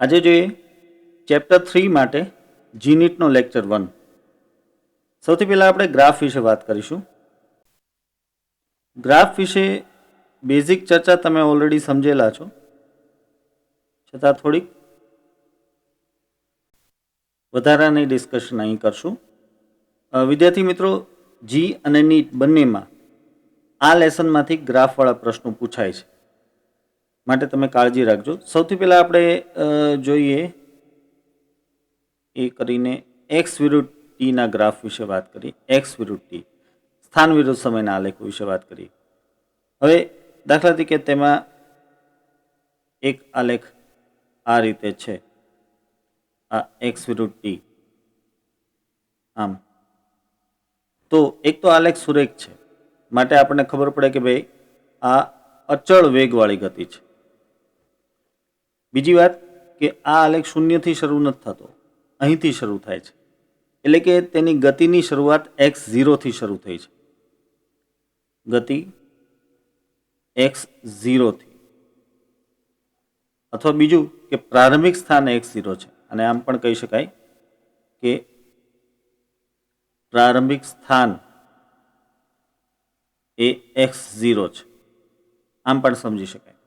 આજે જોઈએ ચેપ્ટર 3 માટે જીનીટનો લેક્ચર 1. સૌથી પહેલાં આપણે ગ્રાફ વિશે વાત કરીશું. ગ્રાફ વિશે બેઝિક ચર્ચા તમે ઓલરેડી સમજેલા છો, છતાં થોડીક વધારાની ડિસ્કશન અહીં કરશું. વિદ્યાર્થી મિત્રો, જી અને નીટ બંનેમાં આ લેસનમાંથી ગ્રાફવાળા પ્રશ્નો પૂછાય છે, માટે તમે કાળજી રાખજો. સૌથી પહેલાં આપણે જોઈએ એ કરીને એક્સ વિરુદ્ધ ટીના ગ્રાફ વિશે વાત કરીએ. એક્સ વિરુદ્ધ ટી, સ્થાન વિરુદ્ધ સમયના આલેખ વિશે વાત કરીએ. હવે દાખલા તરીકે તેમાં એક આલેખ આ રીતે છે, આ એક્સ વિરુદ્ધ ટી. આમ તો એક તો આલેખ સુરેખ છે, માટે આપણને ખબર પડે કે ભાઈ આ અચળ વેગવાળી ગતિ છે. બીજી વાત કે આ આલેખ શૂન્યથી શરૂ નથી થતો, અહીંથી શરૂ થાય છે. એટલે કે તેની ગતિની શરૂઆત x0થી શરૂ થઈ છે. ગતિ x0થી, અથવા બીજું કે પ્રારંભિક સ્થાન x0 છે, અને આમ પણ કહી શકાય કે પ્રારંભિક સ્થાન એ x0 છે, આમ પણ સમજી શકાય.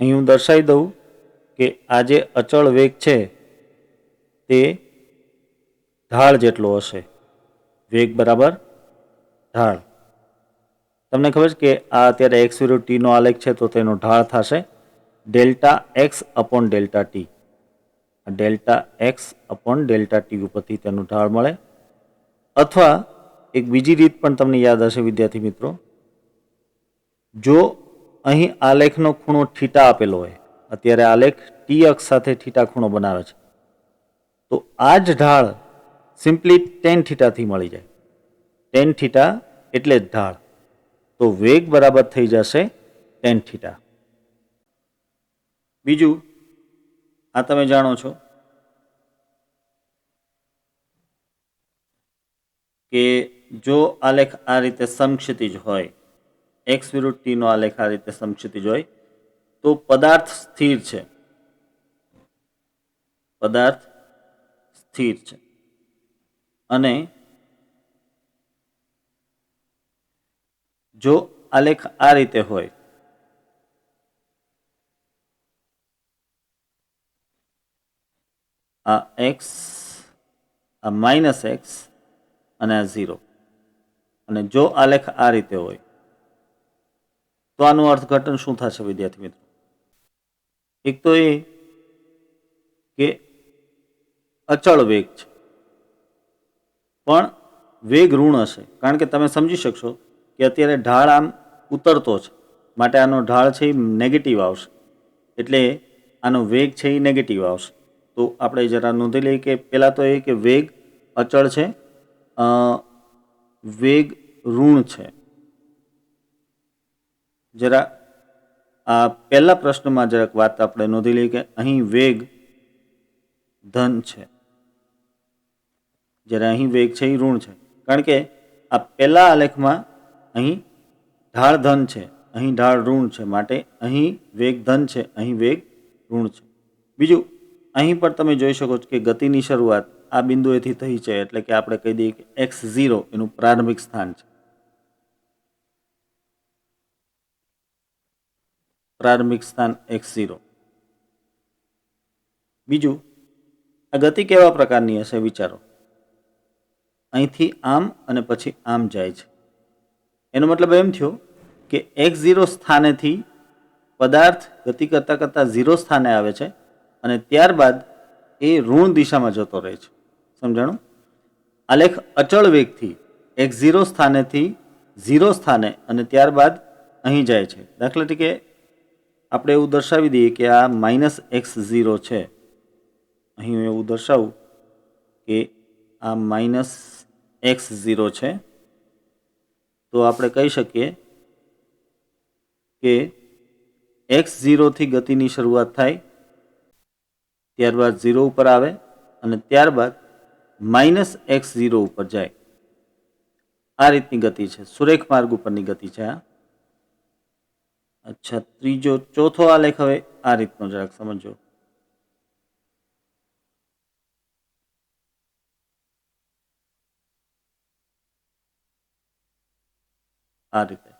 અહીં હું દર્શાવી દઉં કે આ જે અચળ વેગ છે તે ઢાળ જેટલો હશે. વેગ બરાબર ઢાળ. તમને ખબર છે કે આ અત્યારે એક્સ વિરુદ્ધ ટીનો આલેખ છે, તો તેનો ઢાળ થશે delta x upon delta T. Delta x upon delta T ઉપરથી તેનું ઢાળ મળે. અથવા એક બીજી રીત પણ તમને યાદ હશે વિદ્યાર્થી મિત્રો, જો અહીં આલેખનો ખૂણો થીટા આપેલો હોય, અત્યારે આલેખ ટી અક્ષ સાથે થીટા ખૂણો બનાવે છે, તો આ જ ઢાળ સિમ્પલી ટેન થીટાથી મળી જાય. ટેન થીટા એટલે જ ઢાળ, તો વેગ બરાબર થઈ જશે ટેન થીટા. બીજું, આ તમે જાણો છો કે જો આલેખ આ રીતે સમક્ષિતિજ હોય, એક્સ વિરુદ્ધ ટીનો આલેખ આ રીતે સમક્ષિતિજ હોય, તો પદાર્થ સ્થિર છે. પદાર્થ સ્થિર છે. અને જો આલેખ આ રીતે હોય, આ એક્સ, આ માઇનસ એક્સ અને આ 0, અને જો આલેખ આ રીતે હોય, તો આનું અર્થઘટન શું થશે વિદ્યાર્થી મિત્રો? એક તો એ કે અચળ વેગ છે, પણ વેગ ઋણ હશે. કારણ કે તમે સમજી શકશો કે અત્યારે ઢાળ આમ ઉતરતો છે, માટે આનો ઢાળ છે એ નેગેટિવ આવશે, એટલે આનો વેગ છે એ નેગેટિવ આવશે. તો આપણે જરા નોંધી લઈએ કે પહેલાં તો એ કે વેગ અચળ છે, વેગ ઋણ છે. જરા આ પહેલા પ્રશ્નમાં જરાક વાત આપણે નોંધી લઈએ કે અહીં વેગ ધન છે, જ્યારે અહીં વેગ છે એ ઋણ છે. કારણ કે આ પહેલા આલેખમાં અહીં ઢાળ ધન છે, અહીં ઢાળ ઋણ છે, માટે અહીં વેગ ધન છે, અહીં વેગ ઋણ છે. બીજું, અહીં પણ તમે જોઈ શકો છો કે ગતિની શરૂઆત આ બિંદુએથી થઈ છે, એટલે કે આપણે કહી દઈએ કે x0 એનું પ્રારંભિક સ્થાન છે. પ્રારંભિક સ્થાન x0. બીજું, આ ગતિ કેવા પ્રકારની હશે વિચારો. અહીંથી આમ અને પછી આમ જાય છે. એનો મતલબ એમ થયો કે x0 સ્થાનેથી પદાર્થ ગતિ કરતાં કરતાં 0 સ્થાને આવે છે, અને ત્યારબાદ એ ઋણ દિશામાં જતો રહે છે. સમજાણું? આલેખ અચળ વેગથી x0 સ્થાનેથી 0 સ્થાને અને ત્યારબાદ અહીં જાય છે. દાખલા તરીકે આપણે એવું દર્શાવી દઈએ કે આ માઇનસ x0 છે. અહીં હું એવું દર્શાવું કે આ માઇનસ x0 છે, તો આપણે કહી શકીએ કે x0 થી ગતિની શરૂઆત થાય, ત્યારબાદ 0 ઉપર આવે અને ત્યારબાદ માઇનસ x0 ઉપર જાય. આ રીતની ગતિ છે, સુરેખ માર્ગ ઉપરની ગતિ છે. अच्छा, ત્રીજો ચોથો આલેખ હવે આ રીતનો જરાક સમજો. આ રીતે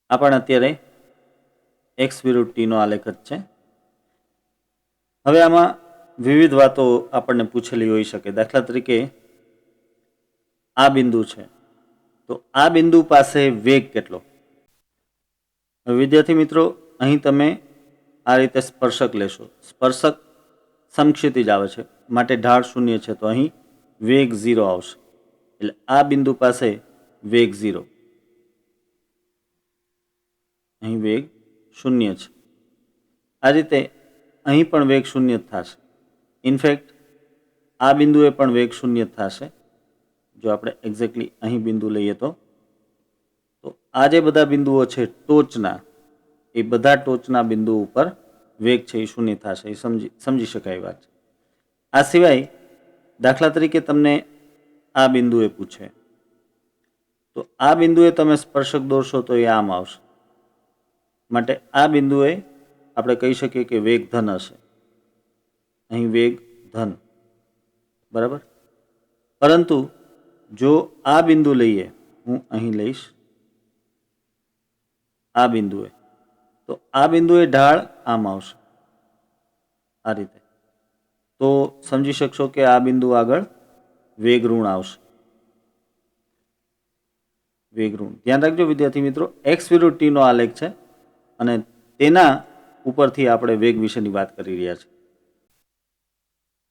આ પણ અત્યારે એક્સ વિરુદ્ધ ટીનો આલેખ જ છે. હવે આમાં વિવિધ વાતો આપણને પૂછેલી હોઈ શકે. દાખલા તરીકે આ બિંદુ છે, તો આ બિંદુ પાસે વેગ કેટલો? વિદ્યાર્થી મિત્રો, અહીં તમે આ રીતે સ્પર્શક લેશો. સ્પર્શક સમક્ષિતિજ આવે છે, માટે ઢાળ શૂન્ય છે, તો અહીં વેગ 0 આવશે. એટલે આ બિંદુ પાસે વેગ 0, અહીં વેગ 0 છે. આ રીતે અહીં પણ વેગ 0 થશે. ઇનફેક્ટ આ બિંદુએ પણ વેગ 0 થશે. જો આપણે એક્ઝેક્ટલી અહીં બિંદુ લઈએ તો આ જે બધા બિંદુઓ છે ટોચના, એ બધા ટોચના બિંદુ ઉપર વેગ છે એ 0 થશે. એ સમજી શકાય વાત છે. આ સિવાય દાખલા તરીકે તમને આ બિંદુએ પૂછે, તો આ બિંદુએ તમે સ્પર્શક દોરશો તો એ આમ આવશે. માટે આ બિંદુએ આપણે કહી શકીએ કે વેગ ધન હશે. અહીં વેગ ધન, બરાબર. પરંતુ જો આ બિંદુ લઈએ, હું અહીં લઈશ આ બિંદુએ, તો આ બિંદુએ ઢાળ આમ આવશે, આ રીતે. તો સમજી શકશો કે આ બિંદુ આગળ વેગ ઋણ આવશે. વેગ ઋણ. ધ્યાન રાખજો વિદ્યાર્થી મિત્રો, એક્સ વિરુદ્ધ ટી નો આલેખ છે અને તેના ઉપરથી આપણે વેગ વિશેની વાત કરી રહ્યા છીએ.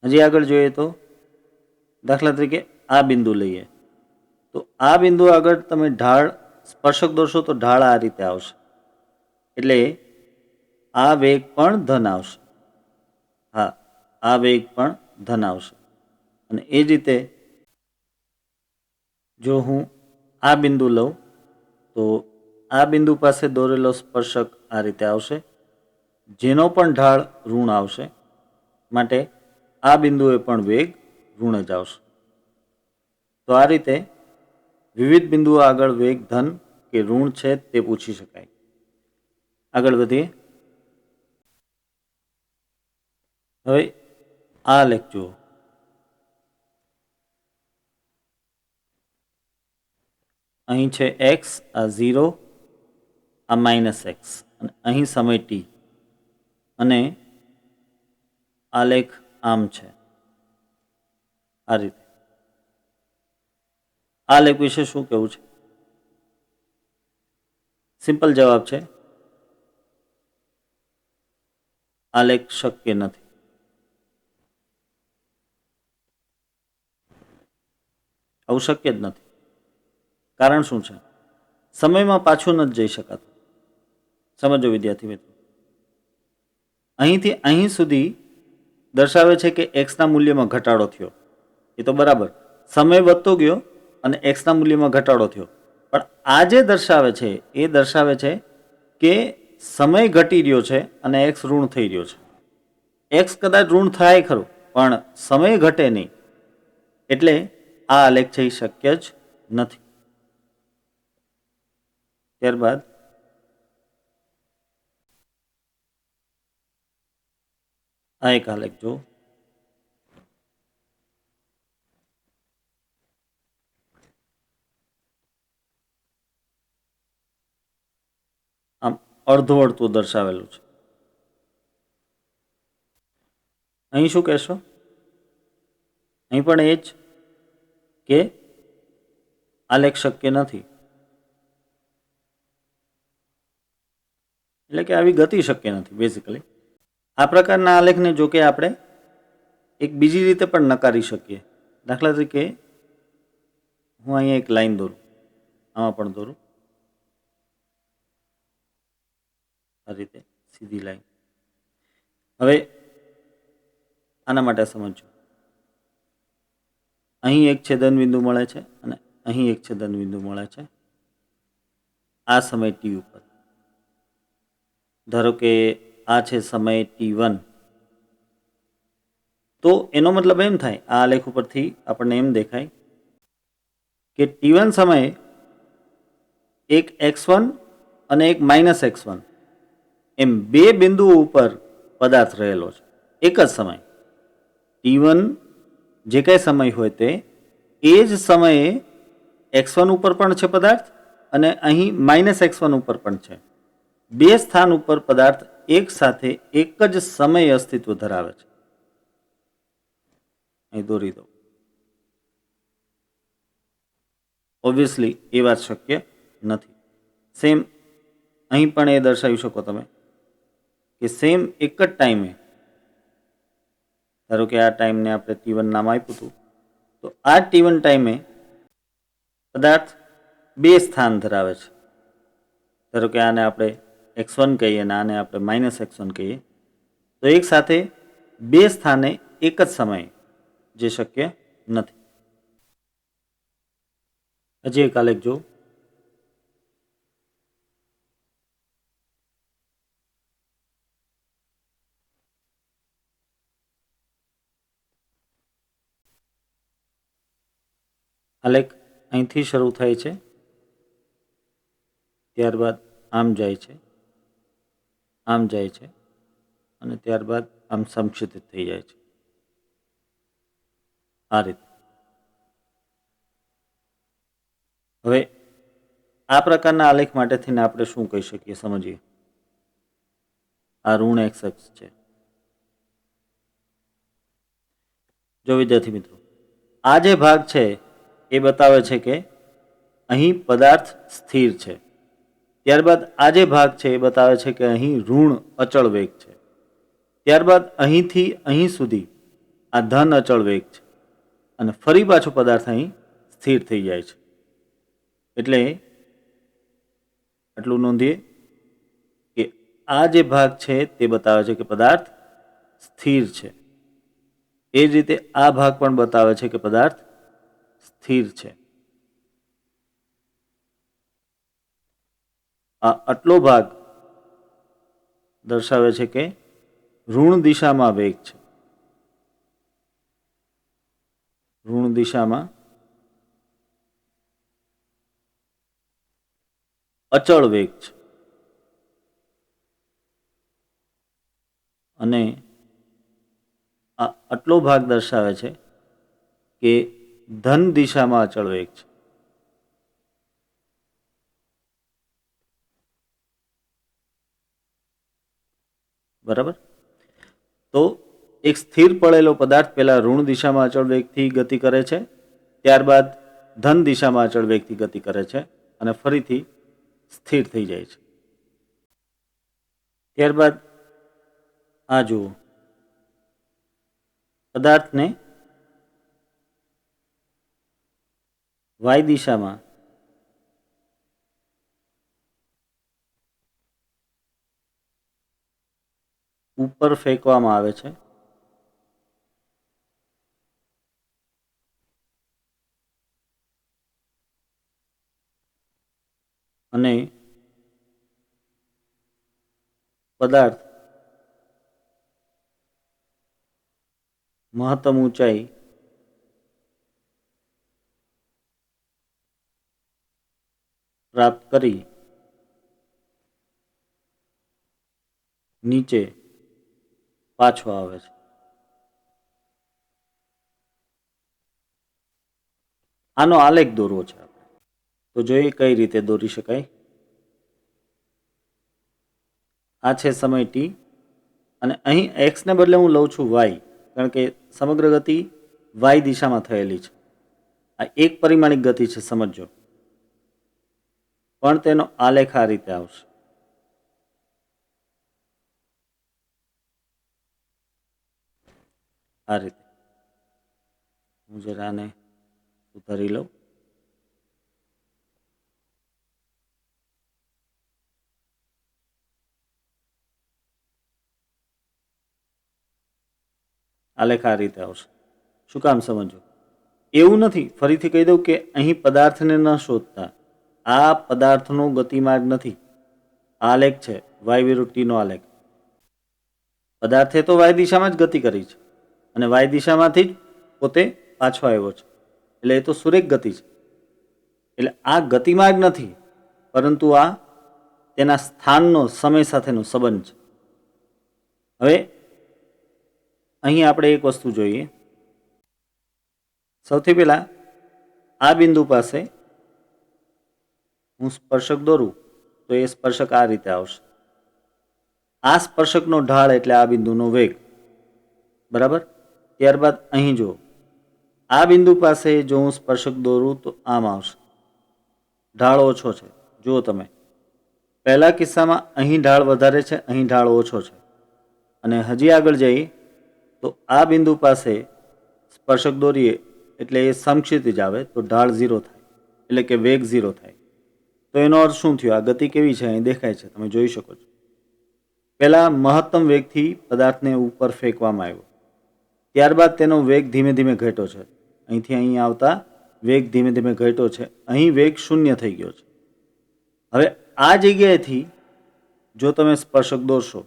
હજી આગળ જોઈએ તો દાખલા તરીકે આ બિંદુ લઈએ, તો આ બિંદુ આગળ તમે ઢાળ સ્પર્શક દોરશો તો ઢાળ આ રીતે આવશે. એટલે આ વેગ પણ ધન આવશે. હા, આ વેગ પણ ધન આવશે. અને એ જ રીતે જો હું આ બિંદુ લઉં, તો આ બિંદુ પાસે દોરેલો સ્પર્શક આ રીતે આવશે, જેનો પણ ઢાળ ઋણ આવશે. માટે આ બિંદુએ પણ વેગ ઋણ જ આવશે. તો આ રીતે વિવિધ બિંદુઓ આગળ વેગ ધન કે ઋણ છે તે પૂછી શકાય. આગળ વધીએ. હવે આ આલેખ જુઓ. અહીં છે એક્સ, આ 0, આ -x, અને અહીં સમય t, અને આલેખ આમ છે, આ રીતે. આલેખ વિશે શું કહેવું છે? સિમ્પલ જવાબ છે, આલેખ શક્ય નથી. આવું શક્ય જ નથી. કારણ શું છે? સમયમાં પાછું નથી જઈ શકાતું. સમજો વિદ્યાર્થી મિત્રો, અહીંથી અહીં સુધી દર્શાવે છે કે એક્સના મૂલ્યમાં ઘટાડો થયો. એ તો બરાબર, સમય વધતો ગયો અને એક્સના મૂલ્યમાં ઘટાડો થયો. પણ આ જે દર્શાવે છે એ દર્શાવે છે કે સમય ઘટી રહ્યો છે અને એક્સ ઋણ થઈ રહ્યો છે. એક્સ કદાચ ઋણ થાય ખરું, પણ સમય ઘટે નહીં. એટલે આ આલેખ છે એ શક્ય જ નથી. ત્યારબાદ આ એક આલેખ જો. આમ અર્ધવર્તુળ દર્શાવેલું છે. અહીં શું કહેશો? અહીં પણ એ જ કે આલેખ શક્ય નથી. એટલે કે આવી ગતિ શક્ય નથી બેઝિકલી. આ પ્રકારના આલેખને જો કે આપણે એક બીજી રીતે પણ નકારી શકીએ. દાખલા તરીકે હું અહીંયા એક લાઈન દોરું, આમાં પણ દોરું, આ રીતે સીધી લાઈન. હવે આના માટે સમજો, અહીં એક છેદન બિંદુ મળે છે અને અહીં એક છેદન બિંદુ મળે છે આ સમય t ઉપર. ધારો કે આ છે સમય t1. તો એનો મતલબ એમ થાય, આ આલેખ ઉપરથી આપણને એમ દેખાય કે T1 સમયે એક x1 અને એક -x1 એમ બે બિંદુઓ ઉપર પદાર્થ રહેલો છે એક જ સમય. T1 જે કંઈ સમય હોય તે એ જ સમયે x1 ઉપર પણ છે પદાર્થ અને અહીં -x1 ઉપર પણ છે. બે સ્થાન ઉપર પદાર્થ એક સાથે એક જ સમયે અસ્તિત્વ ધરાવે છે. અહીં દોરી દો. ઓબ્વિયસલી એ વાત શક્ય નથી. સેમ અહીં પણ એ દર્શાવી શકો તમે કે સેમ એક જ ટાઈમે, ધારો કે આ ટાઈમને આપણે T1 નામ આપ્યું હતું, તો આ T1 ટાઈમે પદાર્થ બે સ્થાન ધરાવે છે. ધારો કે આને આપણે x1 કહીએ અને આને આપણે -x1 કહીએ, તો એક સાથે બે સ્થાને એક જ સમયે, જે શક્ય નથી. હજી એક આલેખ જો. આલેખ અહીંથી શરૂ થાય છે, ત્યારબાદ આમ જાય છે, આમ જાય છે અને ત્યારબાદ આમ સંક્ષિપ્ત થઈ જાય છે. આ રીતે. હવે આ પ્રકારના આલેખ માટે થઈને આપણે શું કહી શકીએ, સમજીએ. આ ઋણ x અક્ષ છે. જો વિદ્યાર્થી મિત્રો, આ જે ભાગ છે એ બતાવે છે કે અહીં પદાર્થ સ્થિર છે. ત્યારબાદ આ જે ભાગ છે એ બતાવે છે કે અહીં ઋણ અચળ વેગ છે. ત્યારબાદ અહીંથી અહીં સુધી આ ધન અચળ વેગ છે અને ફરી પાછો પદાર્થ અહીં સ્થિર થઈ જાય છે. એટલે આટલું નોંધીએ કે આ જે ભાગ છે તે બતાવે છે કે પદાર્થ સ્થિર છે. એ જ રીતે આ ભાગ પણ બતાવે છે કે પદાર્થ સ્થિર છે. આ આટલો ભાગ દર્શાવે છે કે ઋણ દિશામાં વેગ છે. ઋણ દિશામાં અચળ વેગ છે અને આ આટલો ભાગ દર્શાવે છે કે ધન દિશામાં અચળ વેગ છે. બરાબર. તો એક સ્થિર પડેલો પદાર્થ પહેલા ઋણ દિશામાં અચળ વેગથી ગતિ કરે છે, ત્યારબાદ ધન દિશામાં અચળ વેગથી ગતિ કરે છે અને ફરીથી સ્થિર થઈ જાય છે. ત્યારબાદ આ જુઓ, પદાર્થને વાય દિશામાં ઉપર ફેંકવામાં આવે છે અને પદાર્થ મહત્તમ ઊંચાઈ પ્રાપ્ત કરી નીચે પાછો આવે છે. આનો આલેખ દોરવો છે આપણે, તો જોઈએ કઈ રીતે દોરી શકાય. આ છે સમય t અને અહીં x ને બદલે હું લઉં છું y, કારણ કે સમગ્ર ગતિ y દિશામાં થયેલી છે. આ એક પરિમાણિક ગતિ છે, સમજો. પણ તેનો આલેખ આ રીતે આવશે. આ રીતે. હું જરા આને સુધારી લઉં. આલેખ આ રીતે આવશે. શું કામ સમજો? એવું નથી, ફરીથી કહી દઉં કે અહીં પદાર્થને ન શોધતા. આ પદાર્થનો ગતિમાર્ગ નથી. આલેખ છે વાય વિરુદ્ધ ટીનો આલેખ. પદાર્થે તો વાય દિશામાં જ ગતિ કરી છે અને વાય દિશામાંથી જ પોતે પાછો આવ્યો છે, એટલે એ તો સુરેખ ગતિ છે. એટલે આ ગતિમાર્ગ નથી, પરંતુ આ તેના સ્થાનનો સમય સાથેનો સંબંધ છે. હવે અહીં આપણે એક વસ્તુ જોઈએ. સૌથી પહેલા આ બિંદુ પાસે હું સ્પર્શક દોરું તો એ સ્પર્શક આ રીતે આવશે. આ સ્પર્શકનો ઢાળ એટલે આ બિંદુનો વેગ, બરાબર. ત્યારબાદ અહીં જો આ બિંદુ પાસે જો હું સ્પર્શક દોરું તો આમ આવશે. ઢાળ ઓછો છે. જુઓ તમે, પહેલા કિસ્સામાં અહીં ઢાળ વધારે છે, અહીં ઢાળ ઓછો છે. અને હજી આગળ જઈએ તો આ બિંદુ પાસે સ્પર્શક દોરીએ એટલે એ સમક્ષિતિજ આવે તો ઢાળ 0 થાય, એટલે કે વેગ 0 થાય. તો એનો અર્થ શું થયો? આ ગતિ કેવી છે અહીં દેખાય છે, તમે જોઈ શકો છો. પહેલા મહત્તમ વેગથી પદાર્થને ઉપર ફેંકવામાં આવ્યો, ત્યારબાદ તેનો વેગ ધીમે ધીમે ઘટ્યો છે. અહીંથી અહીં આવતા વેગ ધીમે ધીમે ઘટ્યો છે. અહીં વેગ 0 થઈ ગયો છે. હવે આ જગ્યાએથી જો તમે સ્પર્શક દોરશો,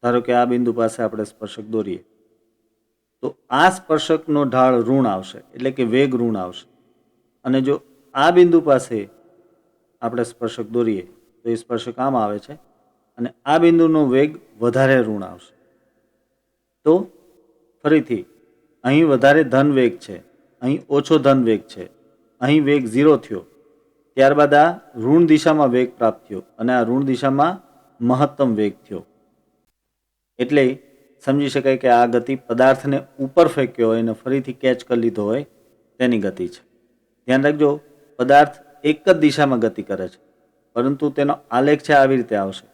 ધારો કે આ બિંદુ પાસે આપણે સ્પર્શક દોરીએ તો આ સ્પર્શકનો ઢાળ ઋણ આવશે, એટલે કે વેગ ઋણ આવશે. અને જો આ બિંદુ પાસે આપણે સ્પર્શક દોરીએ તો એ સ્પર્શક આમ આવે છે અને આ બિંદુનો વેગ વધારે ઋણ આવશે. તો ફરીથી અહીં વધારે ધન વેગ છે, અહીં ઓછો ધન વેગ છે. અહીં વેગ 0 થયો, ત્યારબાદ આ ઋણ દિશામાં વેગ પ્રાપ્ત થયો અને આ ઋણ દિશામાં મહત્તમ વેગ થયો. એટલે સમજી શકાય કે આ ગતિ પદાર્થને ઉપર ફેંક્યો હોય અને ફરીથી કેચ કરી લીધો હોય તેની ગતિ છે. ધ્યાન રાખજો, પદાર્થ એક જ દિશામાં ગતિ કરે છે, પરંતુ તેનો આલેખ છે આવી રીતે આવશે,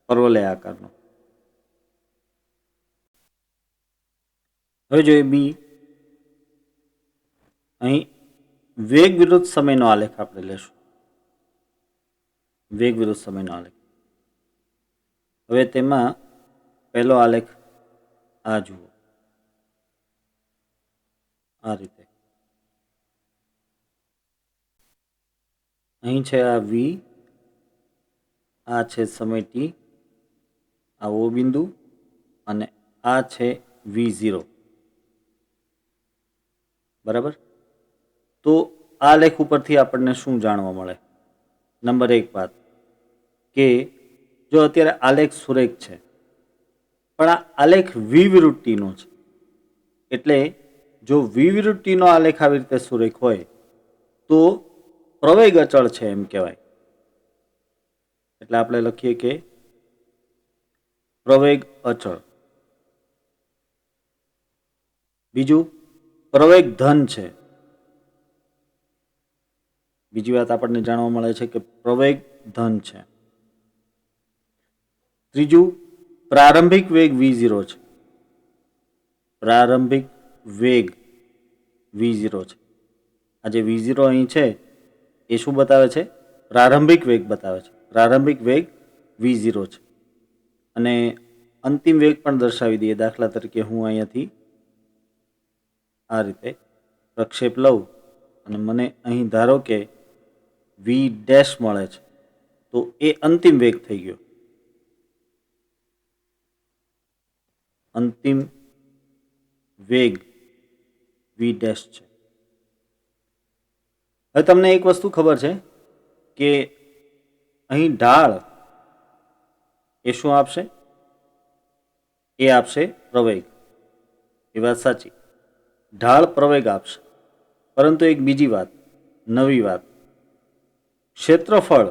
પર્વલય આકારનો. હવે જોઈએ બી. અહીં વેગ વિરુદ્ધ સમયનો આલેખ આપણે લેશું. વેગ વિરુદ્ધ સમયનો આલેખ. હવે તેમાં પહેલો આલેખ આ જુઓ, આ રીતે. અહીં છે આ વી, આ છે સમય ટી, આ ઓ બિંદુ અને આ છે V0, બરાબર. તો આ લેખ ઉપરથી આપણને શું જાણવા મળે? નંબર 1 વાત કે જો અત્યારે આલેખ સુરેખ છે, પણ આ આલેખ વી વિરુદ્ધ ટીનો છે. એટલે જો વી વિરુદ્ધ ટીનો આલેખ આવી રીતે સુરેખ હોય તો પ્રવેગ અચળ છે એમ કહેવાય. એટલે આપણે લખીએ કે પ્રવેગ અચળ. બીજું, પ્રવેગ ધન છે. બીજી વાત આપણને જાણવા મળે છે કે પ્રવેગ ધન છે. ત્રીજું, પ્રારંભિક વેગ V0 છે. પ્રારંભિક વેગ V0 છે. આ જે V0 અહીં છે એ શું બતાવે છે? પ્રારંભિક વેગ બતાવે છે. પ્રારંભિક વેગ V0 છે. અને અંતિમ વેગ પણ દર્શાવી દઈએ. દાખલા તરીકે હું અહીંયાથી આ રીતે પ્રક્ષેપ લઉં અને મને અહીં ધારો કે V ડેશ મળે છે, તો એ અંતિમ વેગ થઈ ગયો. અંતિમ વેગ V ડેશ છે. હવે તમને એક વસ્તુ ખબર છે કે અહીં ઢાળ એ શું આપશે? એ આપશે પ્રવેગ. એ વાત સાચી, ઢાળ પ્રવેગ આપશે. પરંતુ એક બીજી વાત, નવી વાત, ક્ષેત્રફળ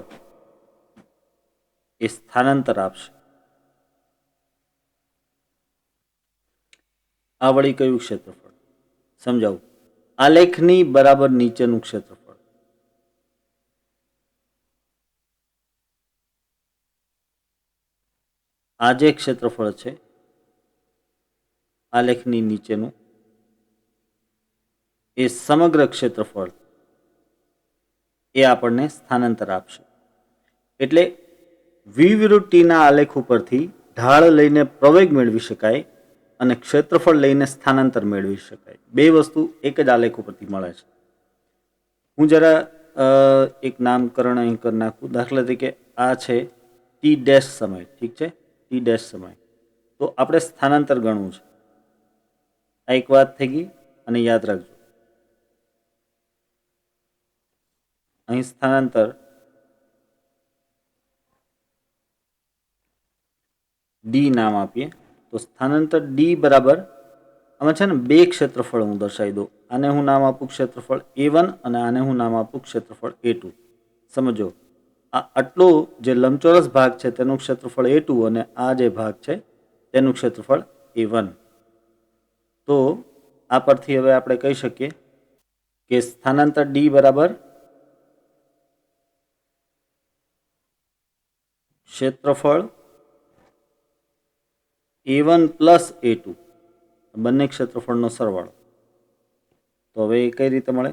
એ સ્થાનાંતર આપશે. આ વળી કયું ક્ષેત્રફળ? સમજાવું. આલેખની બરાબર નીચેનું ક્ષેત્રફળ. આ જે ક્ષેત્રફળ છે આલેખની નીચેનું, એ સમગ્ર ક્ષેત્રફળ એ આપણને સ્થાનાંતર આપશે. એટલે વી વિરુદ્ધ ટીના આલેખ ઉપરથી ઢાળ લઈને પ્રવેગ મેળવી શકાય અને ક્ષેત્રફળ લઈને સ્થાનાંતર મેળવી શકાય. બે વસ્તુ એક જ આલેખ ઉપરથી મળે છે. હું જરા એક નામકરણ અહીં કરી નાખું. દાખલા તરીકે આ છે ટી ડેશ સમય, ઠીક છે, ટી ડેશ સમય. તો આપણે સ્થાનાંતર ગણવું છે. આ એક વાત થઈ ગઈ અને યાદ રાખજો. અહીં સ્થાનાંતર ડી નામ આપીએ તો સ્થાનાંતર ડી બરાબર આમાં છે ને બે ક્ષેત્રફળ હું દર્શાવી દઉં. આને હું નામ આપું ક્ષેત્રફળ A1 અને આને હું નામ આપું ક્ષેત્રફળ A2. સમજો આ આટલો જે લંબચોરસ ભાગ છે તેનું ક્ષેત્રફળ A2 અને આ જે ભાગ છે તેનું ક્ષેત્રફળ A1. તો આ પરથી હવે આપણે કહી શકીએ કે સ્થાનાંતર ડી બરાબર ક્ષેત્રફળ A1 પ્લસ A2 બંને ક્ષેત્રફળનો સરવાળો. તો હવે એ કઈ રીતે મળે?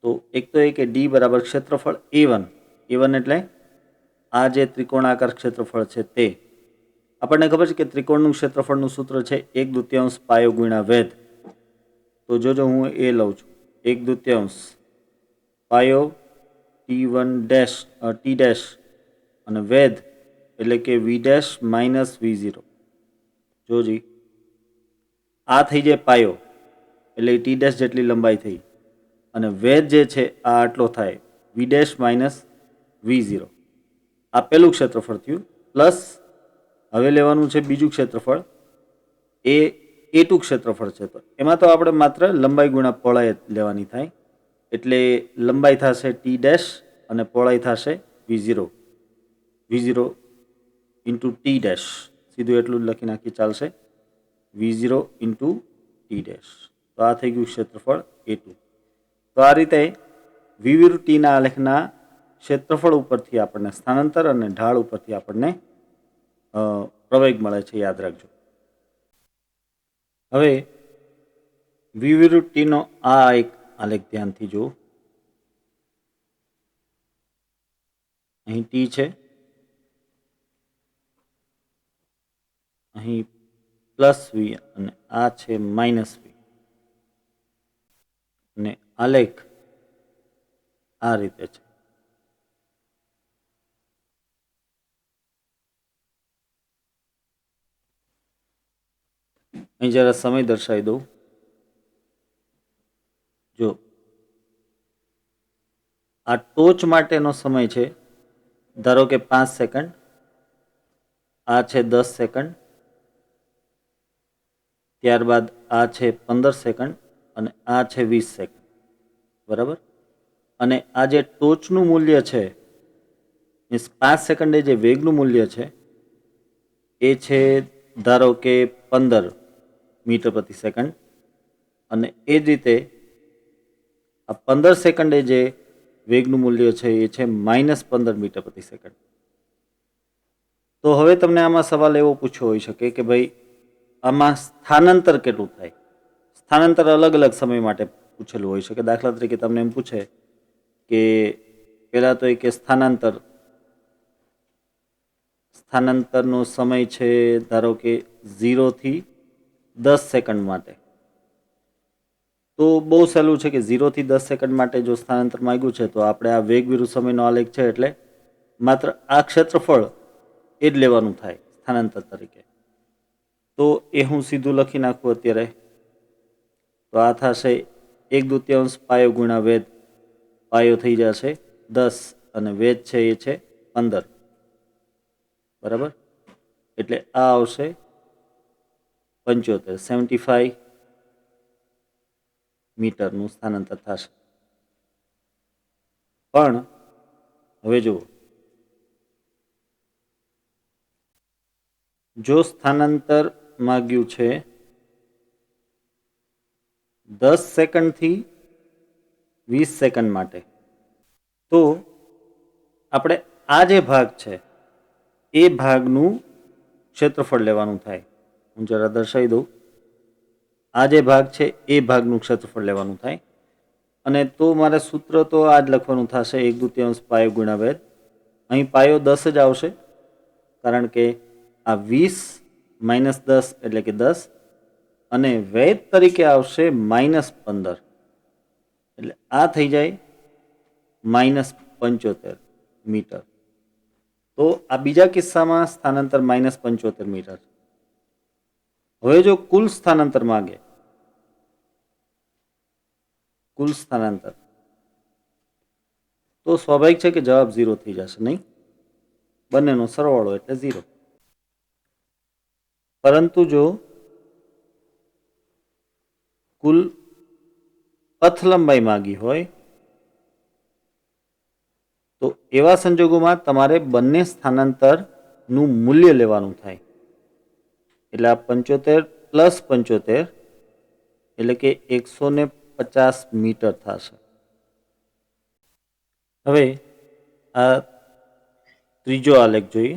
તો એક તો એ કે ડી બરાબર ક્ષેત્રફળ A1. A1 એટલે આ જે ત્રિકોણાકાર ક્ષેત્રફળ છે તે. આપણને ખબર છે કે ત્રિકોણનું ક્ષેત્રફળનું સૂત્ર છે 1/2 પાયો ગુણ્યા વેધ. તો જોજો હું એ લઉં છું 1/2 પાયો T1 ડેશ T ડેશ અને વેધ એટલે કે V ડેશ માઇનસ V0. જોજી આ થઈ જાય પાયો એટલે ટી ડેશ જેટલી લંબાઈ થઈ અને વેધ જે છે આ આટલો થાય V ડેશ માઇનસ V0. આ પહેલું ક્ષેત્રફળ થયું. પ્લસ હવે લેવાનું છે બીજું ક્ષેત્રફળ એ A2 ક્ષેત્રફળ છે. તો એમાં તો આપણે માત્ર લંબાઈ ગુણ્યા પહોળાઈ લેવાની થાય એટલે લંબાઈ થશે ટી ડેશ અને પહોળાઈ થશે V0 ઇન્ટુ ટી ડેશ. સીધું એટલું જ લખી નાખી ચાલશે V0 ઇન્ટુ ટી ડેશ. તો આ થઈ ગયું ક્ષેત્રફળ A2. તો આ રીતે વિવિધ ટીના આલેખના ક્ષેત્રફળ ઉપરથી આપણને સ્થાનાંતર અને ઢાળ ઉપરથી આપણને પ્રવેગ મળે છે, યાદ રાખજો. હવે વિવિધ ટીનો આ એક આલેખ ધ્યાનથી જુઓ. અહીં ટી છે, અહીં પ્લસ વી અને આ છે માઇનસ વી અને આલેખ આ રીતે છે. અહીં જરા સમય દર્શાવી દઉં. જો આ ટોચ માટેનો સમય છે ધારો કે 5 સેકન્ડ, આ છે 10 સેકન્ડ, ત્યારબાદ આ છે 15 સેકન્ડ અને આ છે 20 સેકન્ડ. બરાબર. અને આ જે ટોચનું મૂલ્ય છે મીન્સ 5 સેકન્ડે જે વેગનું મૂલ્ય છે એ છે ધારો કે 15 મીટર પ્રતિ સેકન્ડ અને એ જ રીતે આ 15 સેકન્ડે જે વેગનું મૂલ્ય છે એ છે -15 મીટર પ્રતિ સેકન્ડ. તો હવે તમને આમાં સવાલ એવો પૂછવો હોઈ શકે કે ભાઈ આમાં સ્થાનાંતર કેટલું થાય? સ્થાનાંતર અલગ અલગ સમય માટે પૂછેલું હોઈ શકે. દાખલા તરીકે તમને એમ પૂછે કે પહેલાં તો એ કે સ્થાનાંતરનો સમય છે ધારો કે 0 થી 10 સેકન્ડ માટે. તો બહુ સહેલું છે કે 0 થી 10 સેકન્ડ માટે જો સ્થાનાંતર માંગ્યું છે તો આપણે આ વેગ વિરુદ્ધ સમયનો આલેખ છે એટલે માત્ર આ ક્ષેત્રફળ એ જ લેવાનું થાય સ્થાનાંતર તરીકે. તો એ હું સીધું લખી નાખું અત્યારે. તો આ થશે 1/2 પાયો ગુણ્યા વેધ. પાયો થઈ જશે 10 અને વેધ છે એ છે 15. બરાબર. એટલે આ આવશે 75 મીટરનું સ્થાનાંતર થશે. પણ હવે જુઓ, જો સ્થાનાંતર માગ્યું છે 10 સેકન્ડથી 20 સેકન્ડ માટે, તો આપણે આ જે ભાગ છે એ ભાગનું ક્ષેત્રફળ લેવાનું થાય. હું જરા દર્શાવી દઉં. આ જે ભાગ છે એ ભાગનું ક્ષેત્રફળ લેવાનું થાય અને તો મારે સૂત્ર તો આ જ લખવાનું થશે 1/2 પાયો ગુણ્યા વેધ. અહીં પાયો 10 જ આવશે કારણ કે આ 20 - 10 એટલે કે 10 અને વેધ તરીકે આવશે -15 એટલે આ થઈ જાય -75 મીટર. તો આ બીજા કિસ્સામાં સ્થાનાંતર -75 મીટર. હવે જો કુલ સ્થાનાંતર માંગે, કુલ સ્થાનાંતર તો સ્વાભાવિક છે કે જવાબ 0 થઈ જશે, નહીં? બંનેનો સરવાળો એટલે 0. પરંતુ જો કુલ પથ લંબાઈ માગી હોય તો એવા સંજોગોમાં તમારે બંને સ્થાનાંતરનું મૂલ્ય લેવાનું થાય. એટલે આ 75 પ્લસ 75 એટલે કે 150 મીટર થશે. હવે આ ત્રીજો આલેખ જોઈએ.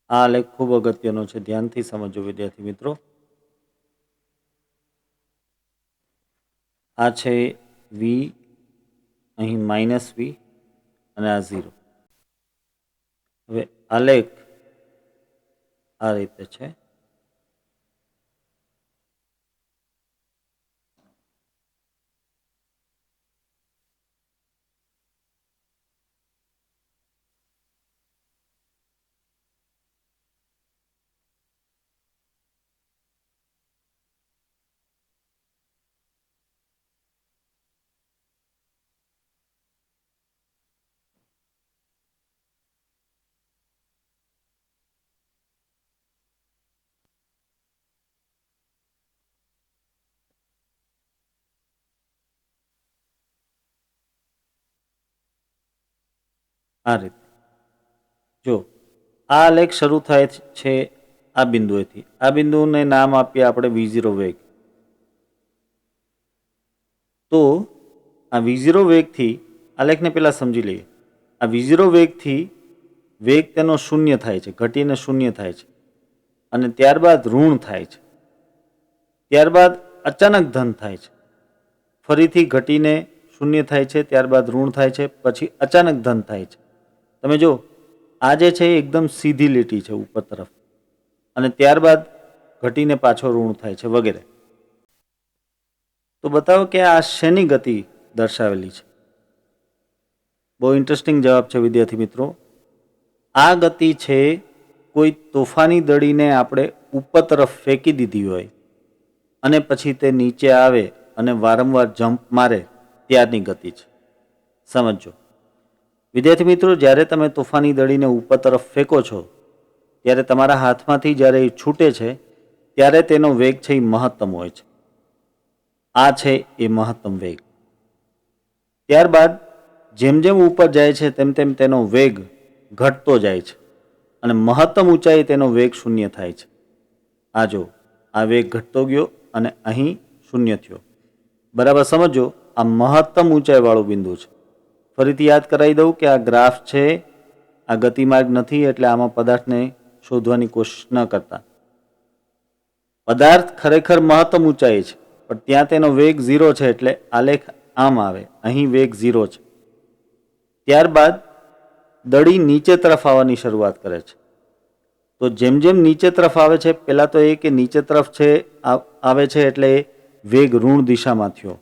આ આલેખ ખૂબ અગત્યનો છે, ધ્યાનથી સમજો વિદ્યાર્થી મિત્રો. આ છે વી, અહીં -v અને આ 0. હવે આલેખ આ રીતે છે. આ રીતે જો આ આલેખ શરૂ થાય છે આ બિંદુએથી. આ બિંદુને નામ આપીએ આપણે v0 વેગ. તો આ v0 વેગથી આલેખને પહેલા સમજી લઈએ. આ v0 વેગથી વેગ તેનો શૂન્ય થાય છે, ઘટીને શૂન્ય થાય છે, અને ત્યારબાદ ઋણ થાય છે, ત્યારબાદ અચાનક ધન થાય છે, ફરીથી ઘટીને શૂન્ય થાય છે, ત્યારબાદ ઋણ થાય છે, પછી અચાનક ધન થાય છે. તમે જો આ જે છે એકદમ સીધી લીટી છે ઉપર તરફ, અને ત્યારબાદ ઘટીને પાછો ઋણ થાય છે વગેરે. તો બતાવો કે આ શેની ગતિ દર્શાવેલી છે? બહુ ઇન્ટરેસ્ટિંગ જવાબ છે વિદ્યાર્થી મિત્રો. આ ગતિ છે કોઈ તોફાની દડીને આપણે ઉપર તરફ ફેંકી દીધી હોય અને પછી તે નીચે આવે અને વારંવાર જમ્પ મારે ત્યારની ગતિ છે. સમજો વિદ્યાર્થી મિત્રો, જ્યારે તમે તોફાની દડીને ઉપર તરફ ફેંકો છો ત્યારે તમારા હાથમાંથી જ્યારે એ છૂટે છે ત્યારે તેનો વેગ છે એ મહત્તમ હોય છે. આ છે એ મહત્તમ વેગ. ત્યારબાદ જેમ જેમ ઉપર જાય છે તેમ તેમ તેનો વેગ ઘટતો જાય છે અને મહત્તમ ઊંચાઈ તેનો વેગ શૂન્ય થાય છે. આ જો આ વેગ ઘટતો ગયો અને અહીં શૂન્ય થયો. બરાબર સમજો, આ મહત્તમ ઊંચાઈવાળું બિંદુ છે. ફરીથી યાદ કરાવી દઉં કે આ ગ્રાફ છે, આ ગતિમાર્ગ નથી, એટલે આમાં પદાર્થને શોધવાની કોશિશ ન કરતા. પદાર્થ ખરેખર મહત્તમ ઊંચાઈ છે, પણ ત્યાં તેનો વેગ 0 છે, એટલે આલેખ આમ આવે. અહીં વેગ 0 છે. ત્યારબાદ દડી નીચે તરફ આવવાની શરૂઆત કરે છે. તો જેમ જેમ નીચે તરફ આવે છે, પહેલાં તો એ કે નીચે તરફ છે આવે છે એટલે વેગ ઋણ દિશામાં થયો,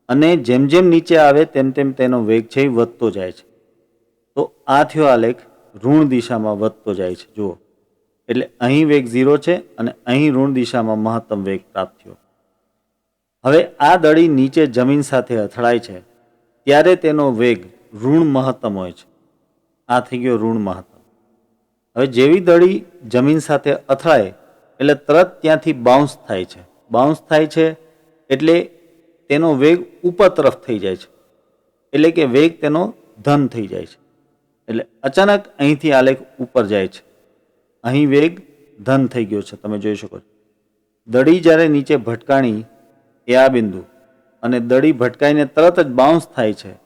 અને જેમ જેમ નીચે આવે તેમ તેમ તેનો વેગ છે એ વધતો જાય છે. તો આ થયો આલેખ ઋણ દિશામાં વધતો જાય છે. જુઓ, એટલે અહીં વેગ 0 છે અને અહીં ઋણ દિશામાં મહત્તમ વેગ પ્રાપ્ત થયો. હવે આ દડી નીચે જમીન સાથે અથડાય છે ત્યારે તેનો વેગ ઋણ મહત્તમ હોય છે. આ થઈ ગયો ઋણ મહત્તમ. હવે જેવી દડી જમીન સાથે અથડાય એટલે તરત ત્યાંથી બાઉન્સ થાય છે. બાઉન્સ થાય છે એટલે તેનો વેગ ઉપર તરફ થઈ જાય છે, એટલે કે વેગ તેનો ધન થઈ જાય છે. એટલે અચાનક અહીંથી આલેખ ઉપર જાય છે. અહીં વેગ ધન થઈ ગયો છે, તમે જોઈ શકો છો. દડી જ્યારે નીચે ભટકાણી એ આ બિંદુ, અને દડી ભટકાઈને તરત જ બાઉન્સ થાય છે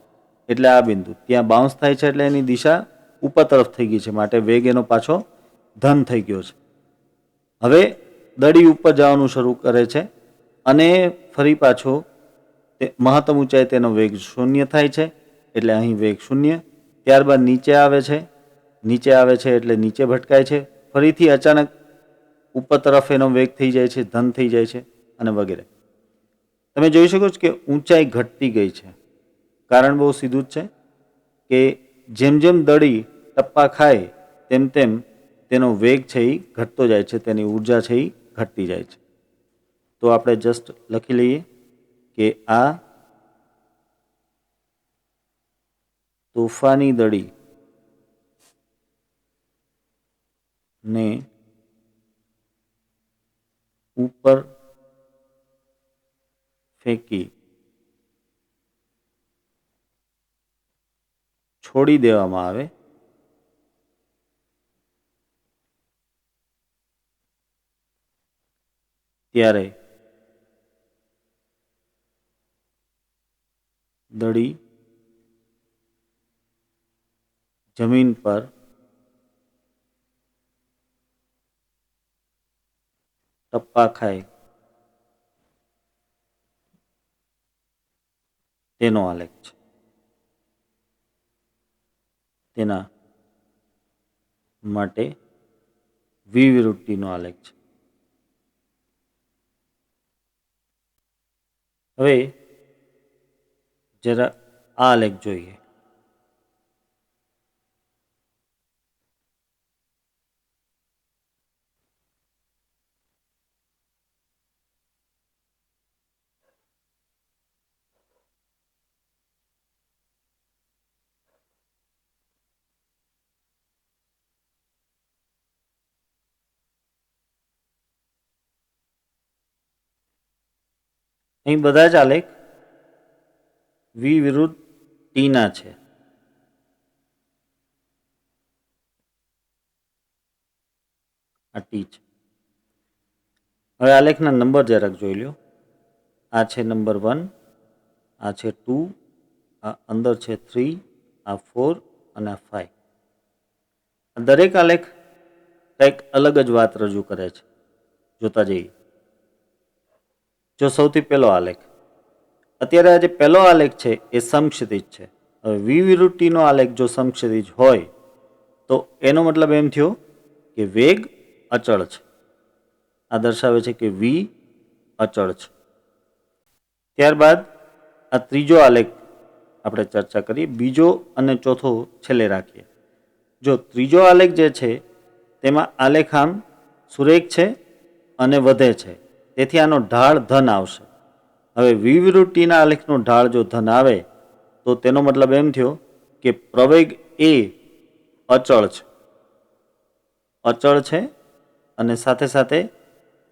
એટલે આ બિંદુ. ત્યાં બાઉન્સ થાય છે એટલે એની દિશા ઉપર તરફ થઈ ગઈ છે, માટે વેગ એનો પાછો ધન થઈ ગયો છે. હવે દડી ઉપર જવાનું શરૂ કરે છે અને ફરી પાછો મહત્તમ ઊંચાઈ તેનો વેગ શૂન્ય થાય છે, એટલે અહીં વેગ શૂન્ય. ત્યારબાદ નીચે આવે છે, નીચે આવે છે એટલે નીચે ભટકાય છે, ફરીથી અચાનક ઉપર તરફ એનો વેગ થઈ જાય છે, ધન થઈ જાય છે અને વગેરે. તમે જોઈ શકો છો કે ઊંચાઈ ઘટતી ગઈ છે. કારણ બહુ સીધું જ છે કે જેમ જેમ દડી ટપ્પા ખાય તેમ તેમ તેનો વેગ છે એ ઘટતો જાય છે, તેની ઉર્જા છે એ ઘટતી જાય છે. તો તો આપણે જસ્ટ લખી લઈએ કે આ તોફાની દડી ને ઉપર ફેંકી છોડી દેવામાં આવે ત્યારે દડી જમીન પર ટપ્પા ખાય તેનો આલેખ છે. તેના માટે વિવૃત્તિનો આલેખ છે. હવે જરા આ આલેખ જોઈએ. અહીં બધા જ આલેખ વી વિરુદ્ધ ટીના છે. આ ટી છે. હવે આલેખના નંબર જરાક જોઈ લો. આ છે નંબર 1, આ છે 2, આ અંદર છે 3, આ 4 અને આ 5. દરેક આલેખ કંઈક અલગ જ વાત રજૂ કરે છે. જોતા જઈએ. જો સૌથી પહેલો આલેખ, અત્યારે આ જે પહેલો આલેખ છે એ સમક્ષિતિજ છે. હવે વી વિરુદ્ધ ટીનો આલેખ જો સમક્ષિતિજ હોય તો એનો મતલબ એમ થયો કે વેગ અચળ છે. આ દર્શાવે છે કે વી અચળ છે. ત્યારબાદ આ ત્રીજો આલેખ આપણે ચર્ચા કરીએ. બીજો અને ચોથો છેલ્લે રાખીએ. જો ત્રીજો આલેખ જે છે તેમાં આલેખ આમ સુરેખ છે અને વધે છે, તેથી આનો ઢાળ ધન આવશે. હવે વી વિરુદ્ધ ટીના આલેખનો ઢાળ જો ધન આવે તો તેનો મતલબ એમ થયો કે પ્રવેગ એ અચળ છે. અચળ છે અને સાથે સાથે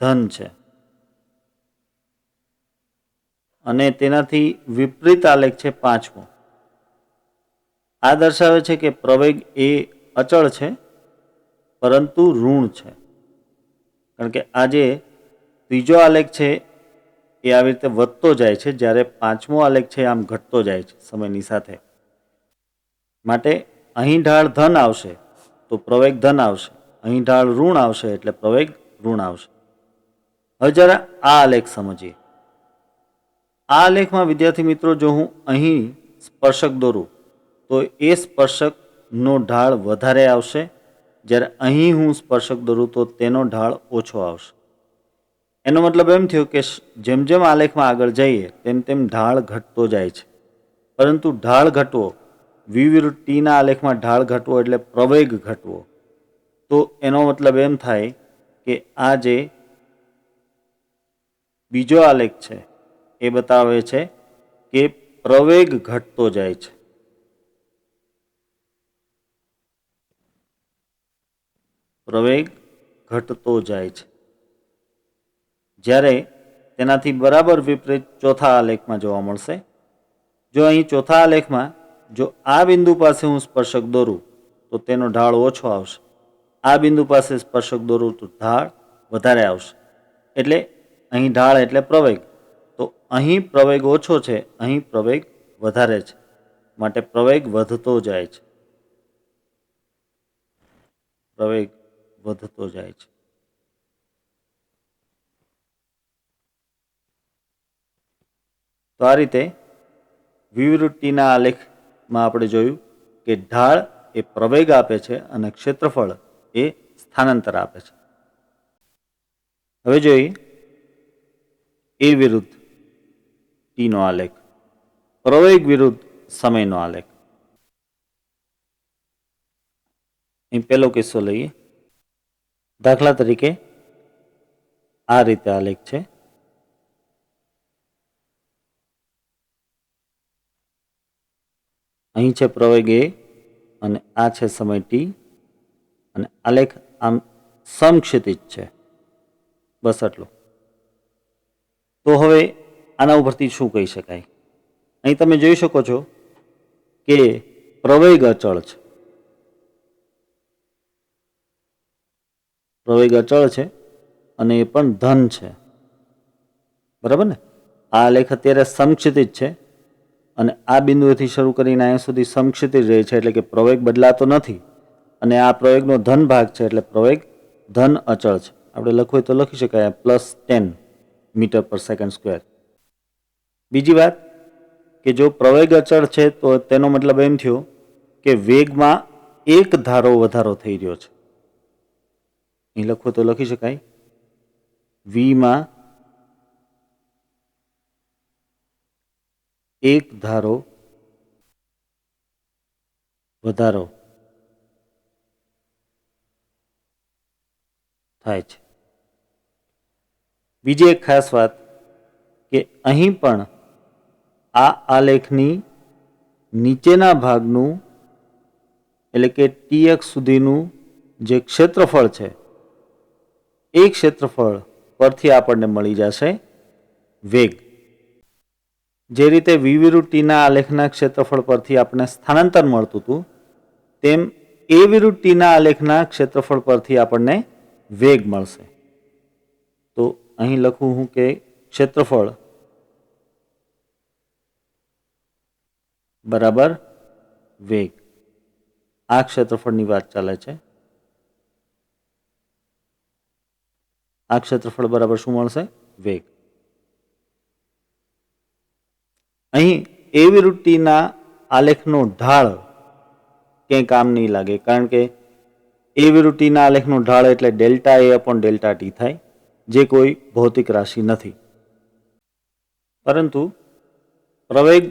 ધન છે. અને તેનાથી વિપરીત આલેખ છે પાંચમો. આ દર્શાવે છે કે પ્રવેગ એ અચળ છે પરંતુ ઋણ છે. કારણ કે આ જે ત્રીજો આલેખ છે એ આવી રીતે વધતો જાય છે, જ્યારે પાંચમો આલેખ છે આમ ઘટતો જાય છે સમયની સાથે. માટે અહીં ઢાળ ધન આવશે તો પ્રવેગ ધન આવશે, અહીં ઢાળ ઋણ આવશે એટલે પ્રવેગ ઋણ આવશે. હવે જરા આ આલેખ સમજીએ. આ આલેખમાં વિદ્યાર્થી મિત્રો જો હું અહીં સ્પર્શક દોરું તો એ સ્પર્શકનો ઢાળ વધારે આવશે, જ્યારે અહીં હું સ્પર્શક દોરું તો તેનો ઢાળ ઓછો આવશે. એનો મતલબ એમ થયો કે જેમ જેમ આલેખમાં આગળ જઈએ તેમ તેમ ઢાળ ઘટતો જાય છે. પરંતુ ઢાળ ઘટવો, વી વિરુદ્ધ ટીના આલેખમાં ઢાળ ઘટવો એટલે પ્રવેગ ઘટવો. તો એનો મતલબ એમ થાય કે આ જે બીજો આલેખ છે એ બતાવે છે કે પ્રવેગ ઘટતો જાય છે. પ્રવેગ ઘટતો જાય છે. જ્યારે તેનાથી બરાબર વિપરીત ચોથા આલેખમાં જોવા મળશે. જો અહીં ચોથા આલેખમાં જો આ બિંદુ પાસે હું સ્પર્શક દોરું તો તેનો ઢાળ ઓછો આવશે. આ બિંદુ પાસે સ્પર્શક દોરું તો ઢાળ વધારે આવશે. એટલે અહીં ઢાળ એટલે પ્રવેગ. તો અહીં પ્રવેગ ઓછો છે, અહીં પ્રવેગ વધારે છે. માટે પ્રવેગ વધતો જાય છે. પ્રવેગ વધતો જાય છે. તો આ રીતે વિવૃત્ત ટીના આલેખમાં આપણે જોયું કે ઢાળ એ પ્રવેગ આપે છે અને ક્ષેત્રફળ એ સ્થાનાંતર આપે છે. હવે જોઈએ એ વિરુદ્ધ ટીનો આલેખ, પ્રવેગ વિરુદ્ધ સમયનો આલેખ. અહીં પહેલો કિસ્સો લઈએ. દાખલા તરીકે આ રીતે આલેખ છે. અહીં છે પ્રવેગ એ અને આ છે સમય ટી અને આલેખ આમ સમક્ષિતિજ છે. બસ આટલું. તો હવે આના ઉપરથી શું કહી શકાય? અહીં તમે જોઈ શકો છો કે પ્રવેગ અચળ છે. પ્રવેગ અચળ છે અને એ પણ ધન છે. બરાબર ને? આ આલેખ અત્યારે સમક્ષિતિજ છે અને આ બિંદુએથી શરૂ કરીને અહીંયા સુધી સમક્ષિતિજ રહે છે, એટલે કે પ્રવેગ બદલાતો નથી. અને આ પ્રવેગનો ધન ભાગ છે એટલે પ્રવેગ ધન અચળ છે. આપણે લખવું હોય તો લખી શકાય +10 મીટર પર સેકન્ડ સ્ક્વેર. બીજી વાત કે જો પ્રવેગ અચળ છે તો તેનો મતલબ એમ થયો કે વેગમાં એક ધારો વધારો થઈ રહ્યો છે. અહીં લખવું તો લખી શકાય વીમાં એક ધારો વધારો થાય છે. બીજી એક ખાસ વાત કે અહીં પણ આ આલેખની નીચેના ભાગનું એટલે કે ટીએક્સ સુધીનું જે ક્ષેત્રફળ છે એ ક્ષેત્રફળ પરથી આપણને મળી જશે વેગ. જે રીતે વી વિરુદ્ધ ટીના આલેખના ક્ષેત્રફળ પરથી આપણને સ્થાનાંતર મળતું હતું, તેમ એ વિરુદ્ધ ટીના આલેખના ક્ષેત્રફળ પરથી આપણને વેગ મળશે. તો અહીં લખું હું કે ક્ષેત્રફળ બરાબર વેગ. આ ક્ષેત્રફળની વાત ચાલે છે. આ ક્ષેત્રફળ બરાબર શું મળશે? વેગ. અહીં એ વિરુદ્ધ ટીના આલેખનો ઢાળ ક્યાંય કામ નહીં લાગે, કારણ કે એ વિરુદ્ધ ટીના આલેખનો ઢાળ એટલે ડેલ્ટા એ અપોન ડેલ્ટા ટી થાય, જે કોઈ ભૌતિક રાશિ નથી. પરંતુ પ્રવેગ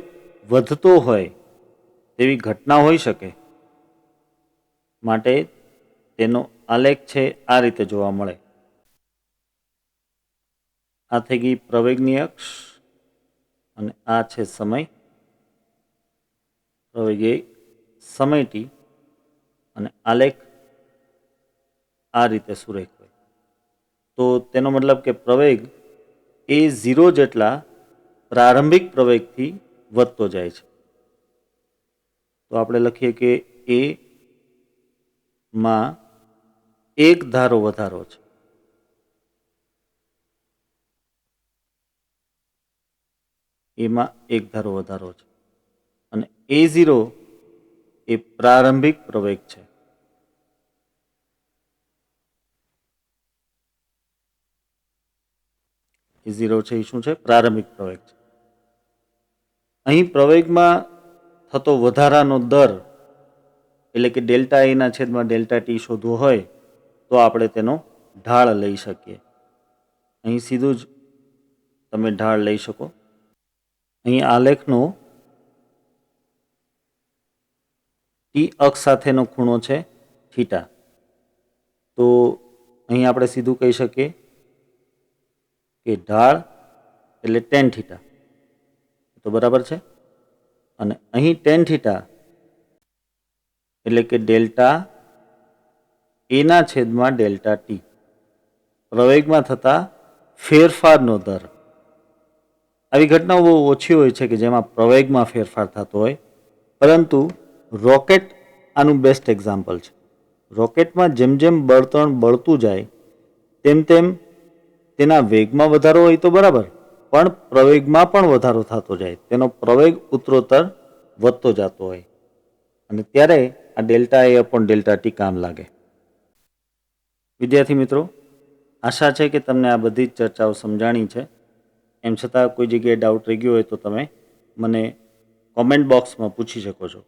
વધતો હોય તેવી ઘટના હોઈ શકે, માટે તેનો આલેખ છે આ રીતે જોવા મળે. આ થઈ ગઈ પ્રવેગની અક્ષ અને આ છે સમય. પ્રવેગ એ સમય ટી અને આલેખ આ રીતે સુરેખ હોય. તો તેનો મતલબ કે પ્રવેગ એ 0 જેટલા પ્રારંભિક પ્રવેગથી વધતો જાય છે. તો આપણે લખીએ કે એ માં એક ધારો વધારો છે. એમાં એક ધારો વધારો છે અને A0 એ પ્રારંભિક પ્રવેગ છે. A0 છે એ શું છે? પ્રારંભિક પ્રવેગ છે. અહીં પ્રવેગમાં થતો વધારાનો દર એટલે કે ડેલ્ટા એના છેદમાં ડેલ્ટા ટી શોધવો હોય તો આપણે તેનો ઢાળ લઈ શકીએ. અહીં સીધું જ તમે ઢાળ લઈ શકો. અહીં આલેખનો ટી અક્ષ સાથેનો ખૂણો છે થીટા. તો અહીં આપણે સીધું કહી શકીએ કે ઢાળ એટલે ટેન થીટા. તો બરાબર છે. અને અહીં ટેન થીટા એટલે કે ડેલ્ટા એના છેદમાં ડેલ્ટા ટી, પ્રવેગમાં થતા ફેરફારનો દર. આવી ઘટનાઓ બહુ ઓછી હોય છે કે જેમાં પ્રવેગમાં ફેરફાર થતો હોય, પરંતુ રોકેટ આનું બેસ્ટ એક્ઝામ્પલ છે. રોકેટમાં જેમ જેમ બળતણ બળતું જાય તેમ તેમ તેના વેગમાં વધારો હોય તો બરાબર, પણ પ્રવેગમાં પણ વધારો થતો જાય. તેનો પ્રવેગ ઉત્તરોત્તર વધતો જતો હોય અને ત્યારે આ ડેલ્ટા એ અપોન ડેલ્ટા ટી કામ લાગે. વિદ્યાર્થી મિત્રો, આશા છે કે તમને આ બધી જ ચર્ચાઓ સમજાણી છે. એમ છતાં કોઈ જગ્યાએ ડાઉટ રહી ગયો હોય તો તમે મને કોમેન્ટ બોક્સમાં પૂછી શકો છો.